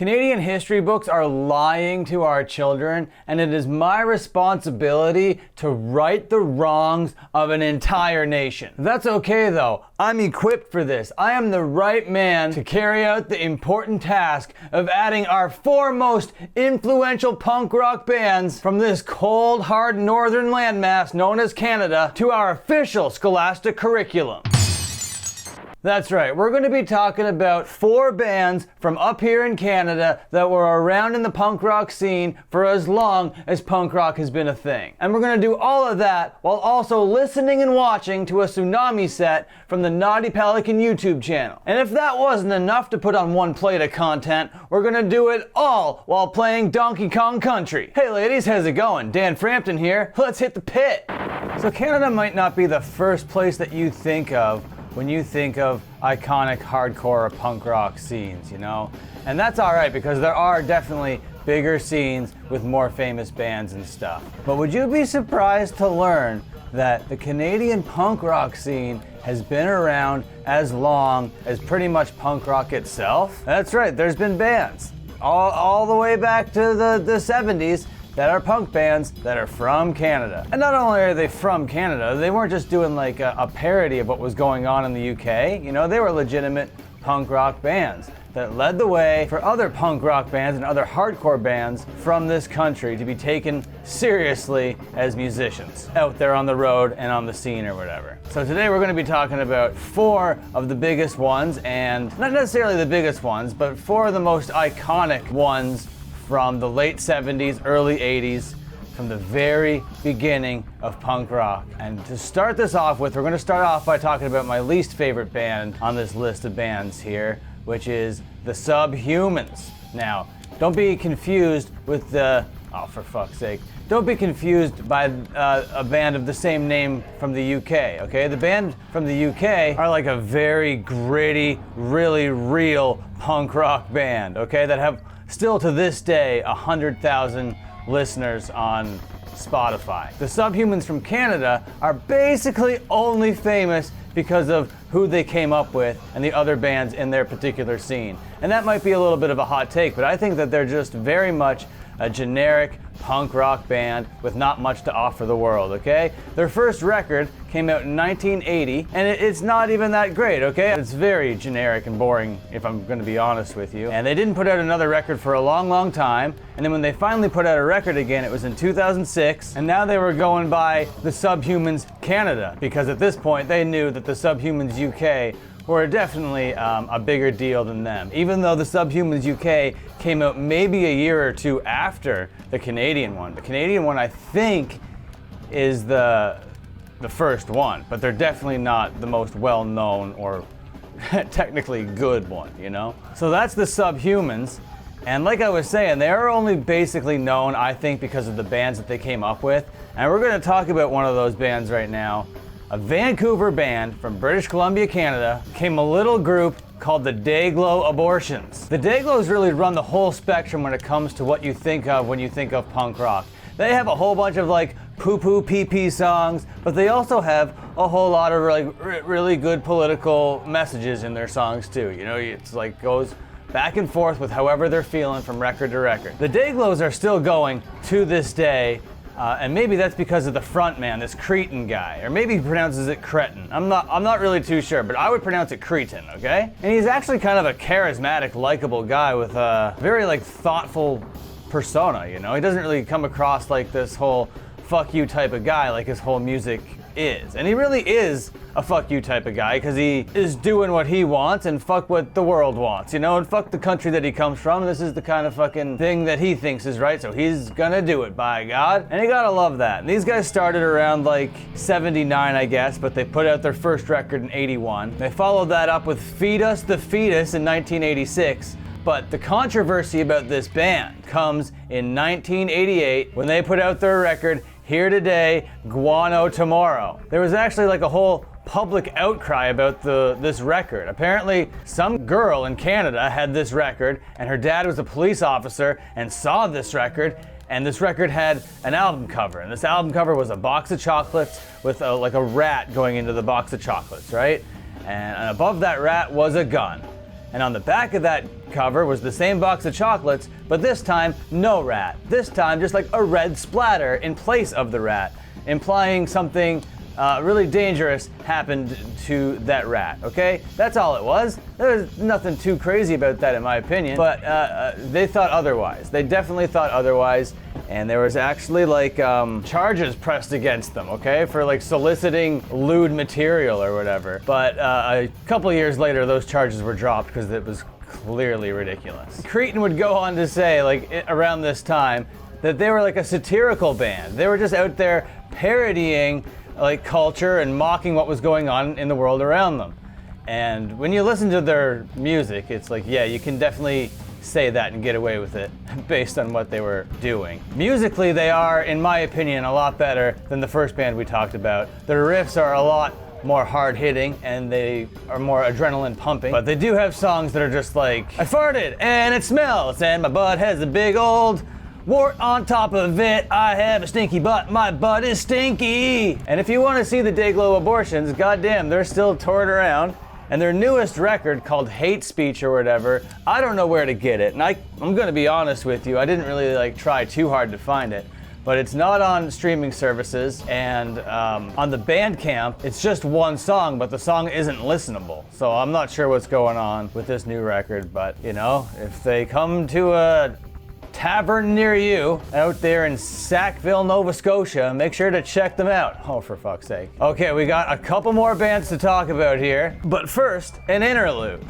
Canadian history books are lying to our children, and it is my responsibility to right the wrongs of an entire nation. That's okay though. I'm equipped for this. I am the right man to carry out the important task of adding our four most influential punk rock bands from this cold, hard northern landmass known as Canada to our official scholastic curriculum. That's right, we're going to be talking about four bands from up here in Canada that were around in the punk rock scene for as long as punk rock has been a thing. And we're going to do all of that while also listening and watching to a tsunami set from the Naughty Pelican YouTube channel. And if that wasn't enough to put on one plate of content, we're going to do it all while playing Donkey Kong Country. Hey ladies, how's it going? Dan Frampton here. Let's hit the pit. So Canada might not be the first place that you think of when you think of iconic hardcore or punk rock scenes, you know? And that's alright because there are definitely bigger scenes with more famous bands and stuff. But would you be surprised to learn that the Canadian punk rock scene has been around as long as pretty much punk rock itself? That's right, there's been bands all the way back to the 70s that are punk bands that are from Canada. And not only are they from Canada, they weren't just doing like a parody of what was going on in the UK. You know, they were legitimate punk rock bands that led the way for other punk rock bands and other hardcore bands from this country to be taken seriously as musicians out there on the road and on the scene or whatever. So today we're going to be talking about four of the biggest ones, and not necessarily the biggest ones, but four of the most iconic ones from the late 70s, early 80s, from the very beginning of punk rock. And to start this off with, we're going to start off by talking about my least favorite band on this list of bands here, which is the Subhumans. Now, don't be confused with the, oh for fuck's sake, don't be confused by a band of the same name from the UK, okay? The band from the UK are like a very gritty, really real punk rock band, okay? That have still to this day 100,000 listeners on Spotify. The Subhumans from Canada are basically only famous because of who they came up with and the other bands in their particular scene. And that might be a little bit of a hot take, but I think that they're just very much a generic punk rock band with not much to offer the world, okay? Their first record came out in 1980, and it's not even that great, okay? It's very generic and boring, if I'm gonna be honest with you. And they didn't put out another record for a long, long time, and then when they finally put out a record again, it was in 2006, and now they were going by the Subhumans Canada, because at this point, they knew that the Subhumans UK were definitely a bigger deal than them. Even though the Subhumans UK came out maybe a year or two after the Canadian one. The Canadian one, I think, is the first one, but they're definitely not the most well-known or technically good one, you know? So that's the Subhumans, and like I was saying, they are only basically known, I think, because of the bands that they came up with, and we're gonna talk about one of those bands right now. A Vancouver band from British Columbia, Canada, became a little group called the Dayglow Abortions. The Dayglows really run the whole spectrum when it comes to what you think of when you think of punk rock. They have a whole bunch of like poo-poo pee-pee songs, but they also have a whole lot of really good political messages in their songs too. You know, it's like goes back and forth with however they're feeling from record to record. The Dayglows are still going to this day. And maybe that's because of the front man, this Cretin guy, or maybe he pronounces it Cretin. I'm not really too sure, but I would pronounce it Cretin, okay? And he's actually kind of a charismatic, likable guy with a very like thoughtful persona, you know? He doesn't really come across like this whole fuck you type of guy like his whole music is. And he really is a fuck you type of guy because he is doing what he wants and fuck what the world wants, you know, and fuck the country that he comes from. This is the kind of fucking thing that he thinks is right, so he's gonna do it, by God. And you gotta love that. And these guys started around like 79, I guess, but they put out their first record in 81. They followed that up with Feed Us the Fetus in 1986. But the controversy about this band comes in 1988 when they put out their record Here Today, Guano Tomorrow. There was actually like a whole public outcry about this record. Apparently, some girl in Canada had this record, and her dad was a police officer and saw this record, and this record had an album cover, and this album cover was a box of chocolates with like a rat going into the box of chocolates, right? And above that rat was a gun. And on the back of that cover was the same box of chocolates, but this time no rat. This time just like a red splatter in place of the rat, implying something really dangerous happened to that rat, okay? That's all it was. There's nothing too crazy about that in my opinion, but they thought otherwise. They definitely thought otherwise, and there was actually like charges pressed against them, okay? For like soliciting lewd material or whatever. But a couple years later, those charges were dropped because it was clearly ridiculous. Cretin would go on to say, like around this time, that they were like a satirical band. They were just out there parodying like culture and mocking what was going on in the world around them. And when you listen to their music, it's like, yeah, you can definitely say that and get away with it based on what they were doing. Musically, they are, in my opinion, a lot better than the first band we talked about. Their riffs are a lot more hard-hitting and they are more adrenaline pumping, but they do have songs that are just like, I farted and it smells and my butt has a big old wart on top of it. I have a stinky butt, my butt is stinky. And if you want to see the Dayglow Abortions, goddamn, they're still touring around. And their newest record, called Hate Speech or whatever, I don't know where to get it. And I'm gonna be honest with you, I didn't really like try too hard to find it. But it's not on streaming services, and on the Bandcamp, it's just one song, but the song isn't listenable. So I'm not sure what's going on with this new record, but you know, if they come to a tavern near you out there in Sackville, Nova Scotia, make sure to check them out. Oh, for fuck's sake. Okay, we got a couple more bands to talk about here, but first, an interlude.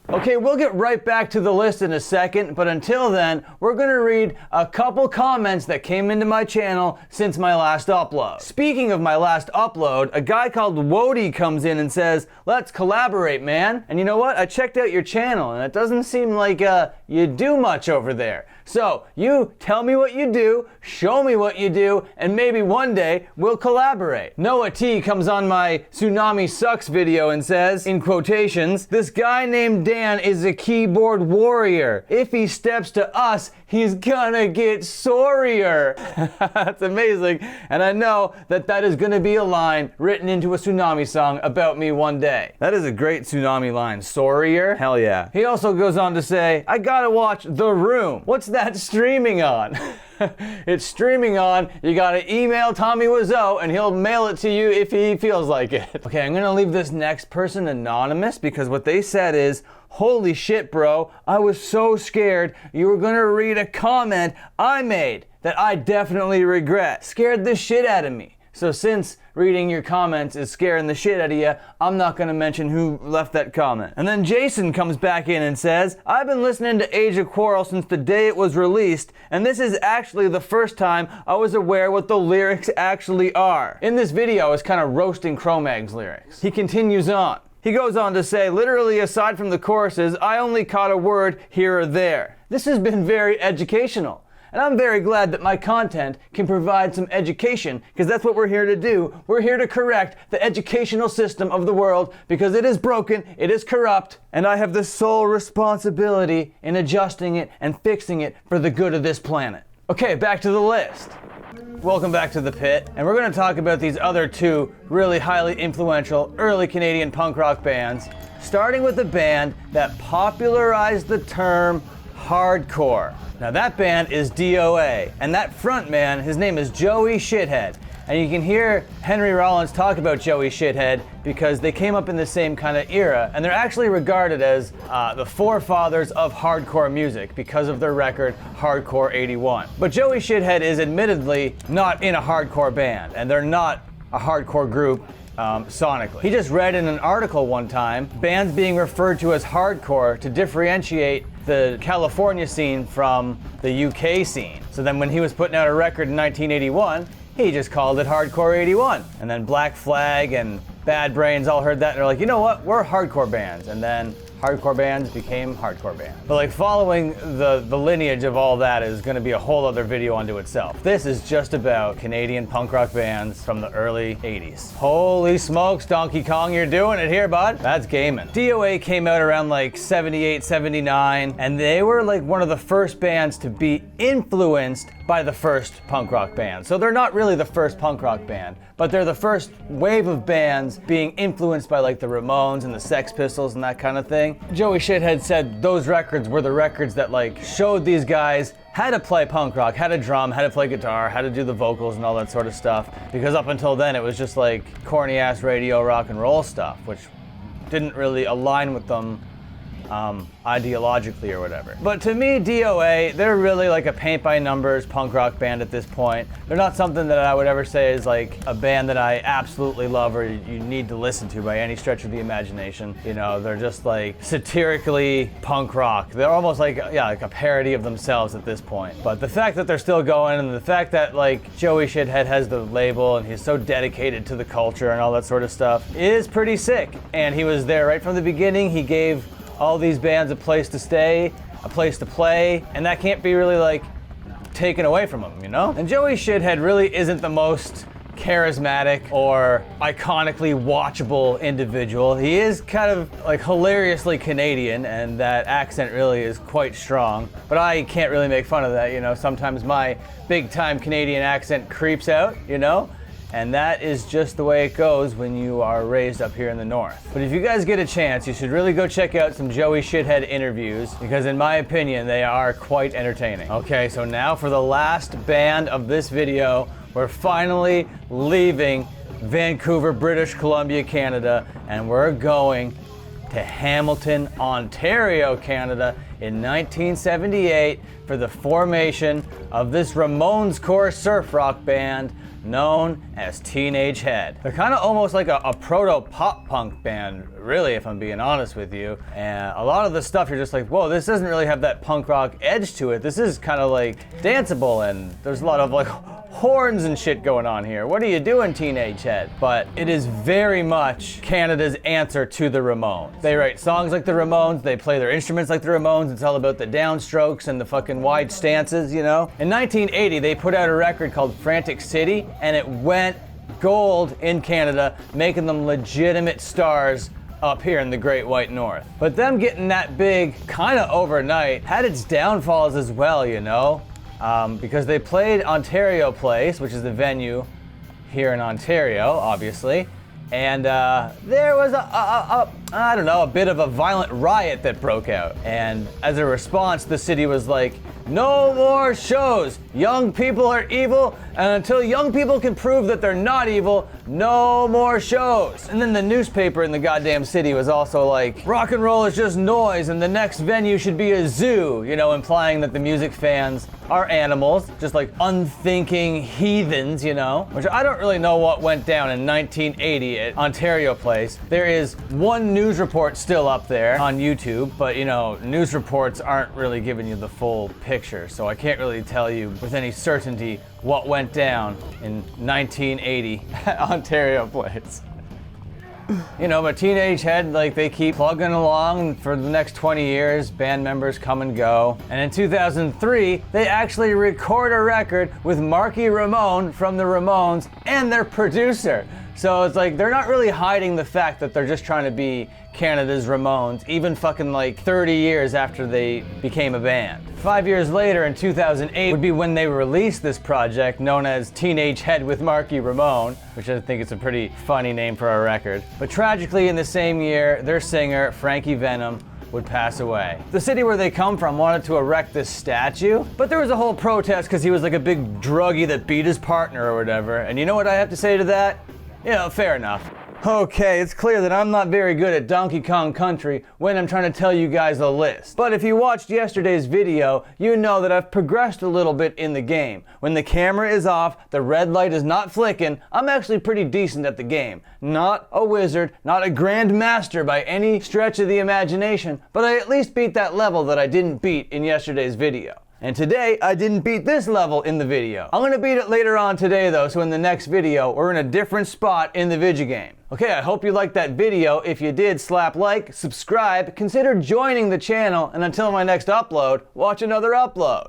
Okay, we'll get right back to the list in a second, but until then, we're gonna read a couple comments that came into my channel since my last upload. Speaking of my last upload, a guy called Wody comes in and says, let's collaborate, man. And you know what? I checked out your channel, and it doesn't seem like you do much over there. So, you tell me what you do, show me what you do, and maybe one day we'll collaborate. Noah T comes on my Tsunami Sucks video and says, in quotations, this guy named Dan is a keyboard warrior. If he steps to us, he's gonna get sorrier. That's amazing. And I know that that is gonna be a line written into a Tsunami song about me one day. That is a great Tsunami line. Sorrier? Hell yeah. He also goes on to say, I gotta watch The Room. What's that streaming on? It's streaming on. You gotta email Tommy Wiseau and he'll mail it to you if he feels like it. Okay, I'm gonna leave this next person anonymous because what they said is, holy shit, bro, I was so scared you were gonna read a comment I made that I definitely regret. Scared the shit out of me. So since reading your comments is scaring the shit out of you, I'm not gonna mention who left that comment. And then Jason comes back in and says, I've been listening to Age of Quarrel since the day it was released, and this is actually the first time I was aware what the lyrics actually are. In this video, I was kind of roasting Cro-Mag's lyrics. He continues on. He goes on to say, literally aside from the choruses, I only caught a word here or there. This has been very educational. And I'm very glad that my content can provide some education, because that's what we're here to do. We're here to correct the educational system of the world, because it is broken, it is corrupt, and I have the sole responsibility in adjusting it and fixing it for the good of this planet. Okay, back to the list. Welcome back to the pit, and we're going to talk about these other two really highly influential early Canadian punk rock bands, starting with the band that popularized the term hardcore. Now that band is DOA, and that front man, his name is Joey Shithead. And you can hear Henry Rollins talk about Joey Shithead because they came up in the same kind of era, and they're actually regarded as the forefathers of hardcore music because of their record Hardcore 81. But Joey Shithead is admittedly not in a hardcore band, and they're not a hardcore group sonically. He just read in an article one time, bands being referred to as hardcore to differentiate the California scene from the UK scene. So then when he was putting out a record in 1981, he just called it Hardcore 81. And then Black Flag and Bad Brains all heard that and they're like, you know what, we're hardcore bands. And then hardcore bands became hardcore bands. But like following the lineage of all that is gonna be a whole other video unto itself. This is just about Canadian punk rock bands from the early 80s. Holy smokes, Donkey Kong, you're doing it here, bud. That's gaming. DOA came out around like 78, 79, and they were like one of the first bands to be influenced by the first punk rock band. So they're not really the first punk rock band, but they're the first wave of bands being influenced by like the Ramones and the Sex Pistols and that kind of thing. beginning, Joey Shithead said those records were the records that like showed these guys how to play punk rock, how to drum, how to play guitar, how to do the vocals and all that sort of stuff. Because up until then it was just like corny ass radio rock and roll stuff, which didn't really align with them ideologically or whatever. But to me, DOA, they're really like a paint-by-numbers punk rock band at this point. They're not something that I would ever say is like a band that I absolutely love or you need to listen to by any stretch of the imagination. You know, they're just like satirically punk rock. They're almost like, yeah, like a parody of themselves at this point. But the fact that they're still going and the fact that like Joey Shithead has the label and he's so dedicated to the culture and all that sort of stuff is pretty sick. And he was there right from the beginning. He gave all these bands a place to stay, a place to play, and that can't be really like taken away from them, you know? And Joey Shithead really isn't the most charismatic or iconically watchable individual. He is kind of like hilariously Canadian, and that accent really is quite strong, but I can't really make fun of that, you know? Sometimes my big time Canadian accent creeps out, you know? And that is just the way it goes when you are raised up here in the north. But if you guys get a chance, you should really go check out some Joey Shithead interviews, because in my opinion, they are quite entertaining. Okay, so now for the last band of this video, we're finally leaving Vancouver, British Columbia, Canada, and we're going to Hamilton, Ontario, Canada in 1978 for the formation of this Ramones core surf rock band known as Teenage Head. They're kind of almost like a proto-pop punk band, really, if I'm being honest with you. And a lot of the stuff you're just like, whoa, this doesn't really have that punk rock edge to it. This is kind of like danceable, and there's a lot of like horns and shit going on here. What are you doing, Teenage Head? But it is very much Canada's answer to the Ramones. They write songs like the Ramones, they play their instruments like the Ramones. It's all about the downstrokes and the fucking wide stances, you know? In 1980, they put out a record called Frantic City, and it went gold in Canada, making them legitimate stars up here in the Great White North. But them getting that big kind of overnight had its downfalls as well, you know? Because they played Ontario Place, which is the venue here in Ontario, obviously, and there was I don't know, a bit of a violent riot that broke out. And as a response, the city was like, no more shows. Young people are evil, and until young people can prove that they're not evil, no more shows. And then the newspaper in the goddamn city was also like, rock and roll is just noise, and the next venue should be a zoo, you know, implying that the music fans are animals, just like unthinking heathens, you know? Which I don't really know what went down in 1980 at Ontario Place. There is one news report still up there on YouTube, but you know, news reports aren't really giving you the full picture, so I can't really tell you with any certainty what went down in 1980 at Ontario Place. You know, but Teenage Head, like, they keep plugging along for the next 20 years. Band members come and go. And in 2003, they actually record a record with Marky Ramone from the Ramones and their producer. So it's like, they're not really hiding the fact that they're just trying to be Canada's Ramones, even fucking like 30 years after they became a band. 5 years later, in 2008, would be when they released this project known as Teenage Head with Marky Ramone, which I think is a pretty funny name for a record. But tragically, in the same year, their singer, Frankie Venom, would pass away. The city where they come from wanted to erect this statue, but there was a whole protest because he was like a big druggie that beat his partner or whatever. And you know what I have to say to that? You know, fair enough. Okay, it's clear that I'm not very good at Donkey Kong Country when I'm trying to tell you guys a list. But if you watched yesterday's video, you know that I've progressed a little bit in the game. When the camera is off, the red light is not flicking, I'm actually pretty decent at the game. Not a wizard, not a grand master by any stretch of the imagination, but I at least beat that level that I didn't beat in yesterday's video. And today, I didn't beat this level in the video. I'm gonna beat it later on today though, so in the next video, we're in a different spot in the video-game. Okay, I hope you liked that video. If you did, slap like, subscribe, consider joining the channel, and until my next upload, watch another upload.